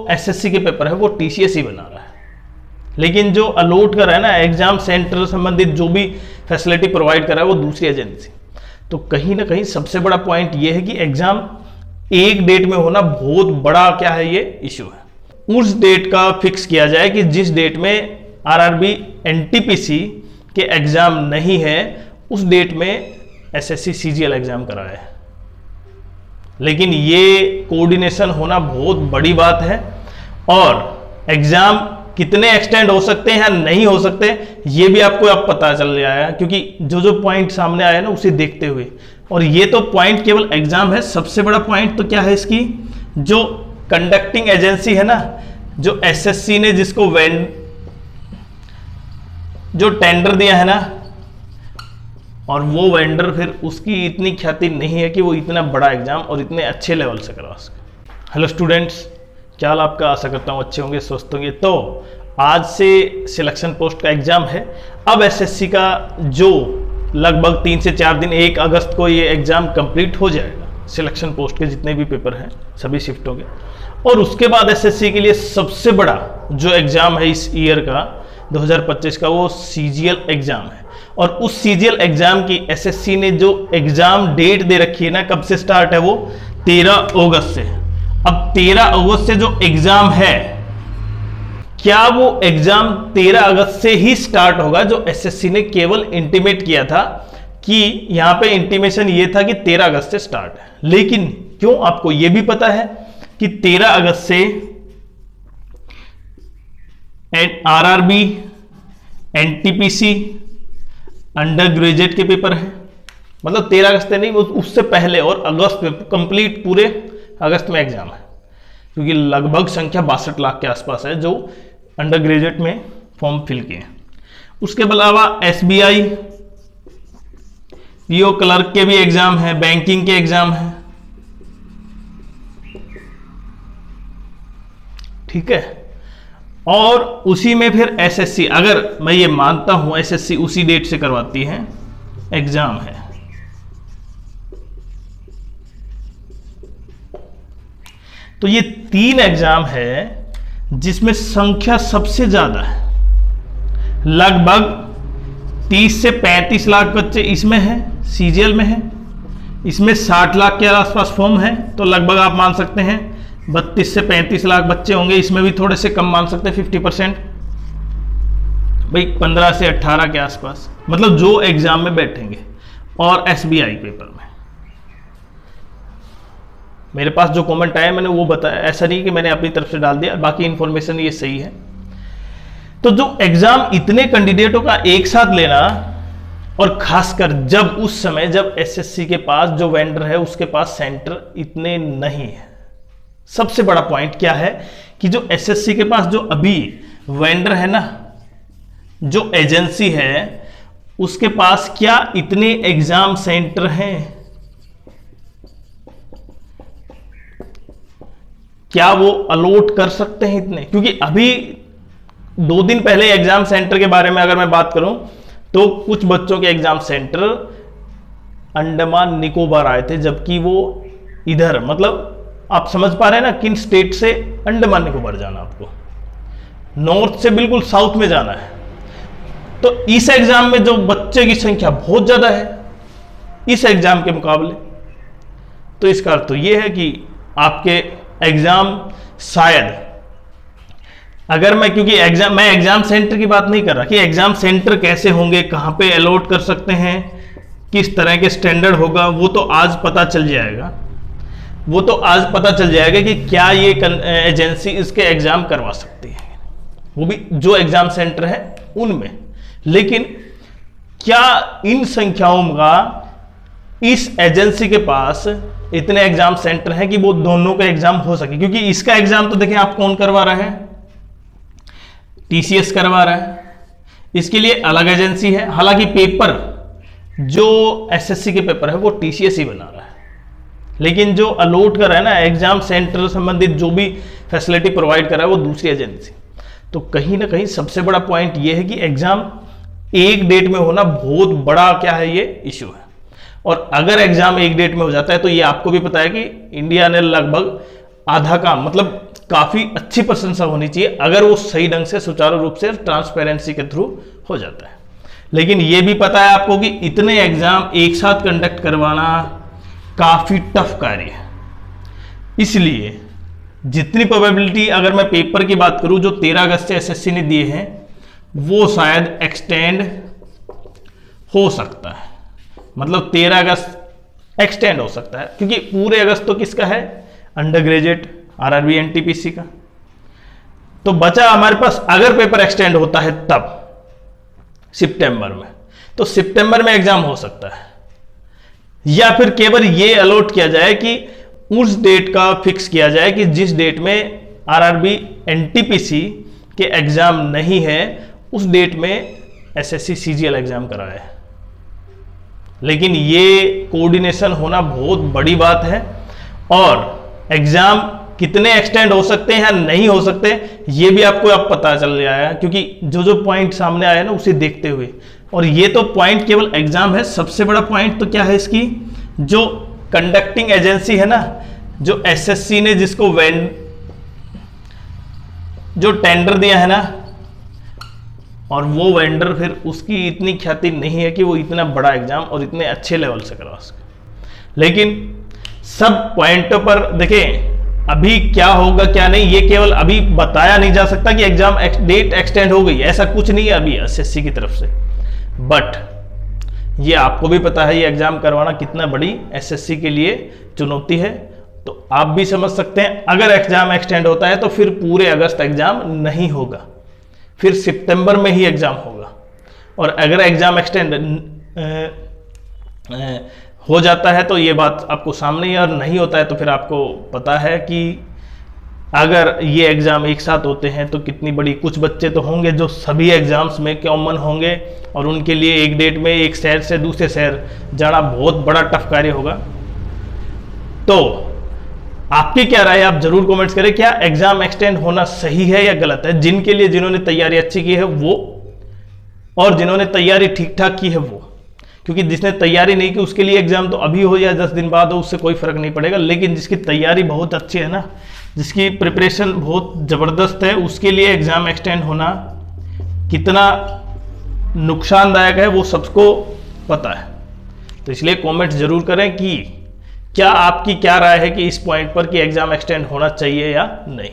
SSC के paper है वो टीसीएस ही बना रहा है, लेकिन जो अलॉट कर रहा है ना एग्जाम सेंटर संबंधित जो भी फैसिलिटी प्रोवाइड कर रहा है वो दूसरी एजेंसी। तो कहीं ना कहीं सबसे बड़ा पॉइंट ये है कि एग्जाम एक डेट में होना बहुत बड़ा क्या है, ये इश्यू है। उस डेट का फिक्स किया जाए कि जिस डेट में आरआरबी एनटीपीसी के एग्जाम नहीं है उस डेट में एसएससी सीजीएल एग्जाम कराए। लेकिन ये कोऑर्डिनेशन होना बहुत बड़ी बात है, और एग्जाम कितने एक्सटेंड हो सकते हैं या नहीं हो सकते ये भी आपको अब पता चल जाएगा, क्योंकि जो जो पॉइंट सामने आया ना उसे देखते हुए। और ये तो पॉइंट केवल एग्जाम है, सबसे बड़ा पॉइंट तो क्या है इसकी, जो कंडक्टिंग एजेंसी है ना, जो एसएससी ने जिसको जो टेंडर दिया है ना, और वो वेंडर फिर उसकी इतनी ख्याति नहीं है कि वो इतना बड़ा एग्जाम और इतने अच्छे लेवल से करवा सके। हेलो स्टूडेंट्स, क्या हाल आपका, आशा करता हूँ अच्छे होंगे, स्वस्थ होंगे। तो आज से सिलेक्शन पोस्ट का एग्जाम है। अब एसएससी का जो लगभग 3 से 4 दिन, 1 अगस्त को ये एग्जाम कंप्लीट हो जाएगा। सिलेक्शन पोस्ट के जितने भी पेपर हैं सभी शिफ्ट होंगे, और उसके बाद एसएससी के लिए सबसे बड़ा जो एग्जाम है इस ईयर का 2025 का, वो सीजीएल एग्जाम है। और उस सीजीएल एग्जाम की एसएससी ने जो एग्जाम डेट दे रखी है ना, कब से स्टार्ट है, वो 13 अगस्त से। अब 13 अगस्त से जो एग्जाम है, क्या वो एग्जाम 13 अगस्त से ही स्टार्ट होगा, जो एसएससी ने केवल इंटीमेट किया था कि यहां पे इंटीमेशन ये था कि 13 अगस्त से स्टार्ट है। लेकिन क्यों, आपको ये भी पता है कि 13 अगस्त से आरआरबी एनटीपीसी अंडर ग्रेजुएट के पेपर हैं, मतलब 13 अगस्त नहीं, उससे पहले, और अगस्त में कंप्लीट पूरे अगस्त में एग्जाम है, क्योंकि लगभग संख्या 62 लाख के आसपास है जो अंडर ग्रेजुएट में फॉर्म फिल किए हैं। उसके अलावा एसबीआई पीओ क्लर्क के भी एग्जाम है, बैंकिंग के एग्जाम है, ठीक है। और उसी में फिर एसएससी, अगर मैं ये मानता हूं एसएससी उसी डेट से करवाती है एग्जाम है। तो ये 3 एग्जाम है जिसमें संख्या सबसे ज्यादा है, लगभग 30 से 35 लाख बच्चे इसमें हैं, सीजीएल में है। इसमें 60 लाख के आसपास फॉर्म है, तो लगभग आप मान सकते हैं 32 से 35 लाख बच्चे होंगे। इसमें भी थोड़े से कम मान सकते हैं, 50%, भाई 15 से 18 के आसपास, मतलब जो एग्जाम में बैठेंगे। और एसबीआई पेपर में मेरे पास जो कमेंट आया मैंने वो बताया, ऐसा नहीं कि मैंने अपनी तरफ से डाल दिया, बाकी इंफॉर्मेशन ये सही है। तो जो एग्जाम इतने कैंडिडेटों का एक साथ लेना, और खासकर जब उस समय जब एसएससी के पास जो वेंडर है उसके पास सेंटर इतने नहीं है। सबसे बड़ा पॉइंट क्या है कि जो एसएससी के पास जो अभी वेंडर है ना, जो एजेंसी है, उसके पास क्या इतने एग्जाम सेंटर हैं, क्या वो अलॉट कर सकते हैं इतने? क्योंकि अभी 2 दिन पहले एग्जाम सेंटर के बारे में अगर मैं बात करूं तो कुछ बच्चों के एग्जाम सेंटर अंडमान निकोबार आए थे, जबकि वो इधर, मतलब आप समझ पा रहे हैं ना किन स्टेट से अंडमान निकोबार जाना, आपको नॉर्थ से बिल्कुल साउथ में जाना है। तो इस एग्जाम में जो बच्चे की संख्या बहुत ज्यादा है इस एग्जाम के मुकाबले, तो इसका अर्थ तो यह है कि आपके एग्जाम शायद, अगर मैं, क्योंकि मैं एग्जाम सेंटर की बात नहीं कर रहा कि एग्जाम सेंटर कैसे होंगे, कहां पे अलॉट कर सकते हैं, किस तरह के स्टैंडर्ड होगा, वो तो आज पता चल जाएगा। वो तो आज पता चल जाएगा कि क्या ये एजेंसी इसके एग्जाम करवा सकती है, वो भी जो एग्जाम सेंटर है उनमें। लेकिन क्या इन संख्याओं का इस एजेंसी के पास इतने एग्जाम सेंटर हैं कि वो दोनों का एग्जाम हो सके? क्योंकि इसका एग्जाम तो देखें आप कौन करवा रहा है, टीसीएस करवा रहा है, इसके लिए अलग एजेंसी है। हालांकि पेपर जो एसएससी के पेपर है वो टीसीएस ही बना रहा है, लेकिन जो अलॉट कर रहा है ना एग्जाम सेंटर संबंधित जो भी फैसिलिटी प्रोवाइड कर रहा है वो दूसरी एजेंसी। तो कहीं ना कहीं सबसे बड़ा पॉइंट ये है कि एग्जाम एक डेट में होना बहुत बड़ा क्या है, ये इश्यू है। और अगर एग्जाम एक डेट में हो जाता है तो ये आपको भी पता है कि इंडिया ने लगभग आधा काम, मतलब काफी अच्छी प्रशंसा होनी चाहिए अगर वो सही ढंग से सुचारू रूप से ट्रांसपेरेंसी के थ्रू हो जाता है। लेकिन ये भी पता है आपको कि इतने एग्जाम एक साथ कंडक्ट करवाना काफी टफ कार्य है। इसलिए जितनी प्रोबेबिलिटी, अगर मैं पेपर की बात करूं जो 13 अगस्त से एसएससी ने दिए हैं, वो शायद एक्सटेंड हो सकता है। मतलब 13 अगस्त एक्सटेंड हो सकता है, क्योंकि पूरे अगस्त तो किसका है, अंडर ग्रेजुएट आरआरबी एनटीपीसी का। तो बचा हमारे पास, अगर पेपर एक्सटेंड होता है तब सितंबर में, तो सितंबर में एग्जाम हो सकता है। या फिर केवल ये अलॉट किया जाए कि उस डेट का फिक्स किया जाए कि जिस डेट में आरआरबी एनटीपीसी के एग्जाम नहीं है, उस डेट में एसएससी सीजीएल एग्जाम कराए। लेकिन ये कोऑर्डिनेशन होना बहुत बड़ी बात है, और एग्जाम कितने एक्सटेंड हो सकते हैं या नहीं हो सकते, ये भी आपको अब पता चल गया है, क्योंकि जो जो पॉइंट सामने आया ना उसे देखते हुए। और ये तो पॉइंट केवल एग्जाम है, सबसे बड़ा पॉइंट तो क्या है इसकी, जो कंडक्टिंग एजेंसी है ना, जो एसएससी ने जिसको जो टेंडर दिया है ना, और वो वेंडर फिर उसकी इतनी ख्याति नहीं है कि वो इतना बड़ा एग्जाम और इतने अच्छे लेवल से करवा सके। लेकिन सब पॉइंटों पर देखें, अभी क्या होगा क्या नहीं, ये केवल अभी बताया नहीं जा सकता कि एग्जाम डेट एक्सटेंड हो गई, ऐसा कुछ नहीं है अभी एसएससी की तरफ से। बट ये आपको भी पता है ये एग्जाम करवाना कितना बड़ी एसएससी के लिए चुनौती है। तो आप भी समझ सकते हैं, अगर एग्जाम एक्सटेंड होता है तो फिर पूरे अगस्त एग्जाम नहीं होगा, फिर सितंबर में ही एग्जाम होगा। और अगर एग्जाम एक्सटेंड हो जाता है तो ये बात आपको सामने ही, और नहीं होता है तो फिर आपको पता है कि अगर ये एग्जाम एक साथ होते हैं तो कितनी बड़ी, कुछ बच्चे तो होंगे जो सभी एग्जाम्स में कॉमन होंगे और उनके लिए एक डेट में एक शहर से दूसरे शहर जाना बहुत बड़ा टफ कार्य होगा। तो आपकी क्या राय है, आप जरूर कमेंट्स करें, क्या एग्जाम एक्सटेंड होना सही है या गलत है। जिनके लिए, जिन्होंने तैयारी अच्छी की है वो, और जिन्होंने तैयारी ठीक ठाक की है वो, क्योंकि जिसने तैयारी नहीं की उसके लिए एग्जाम तो अभी हो या 10 दिन बाद हो, उससे कोई फर्क नहीं पड़ेगा। लेकिन जिसकी तैयारी बहुत अच्छी है ना, जिसकी प्रिपरेशन बहुत ज़बरदस्त है, उसके लिए एग्जाम एक्सटेंड होना कितना नुकसानदायक है वो सबको पता है। तो इसलिए कमेंट जरूर करें कि क्या आपकी क्या राय है कि इस पॉइंट पर कि एग्जाम एक्सटेंड होना चाहिए या नहीं।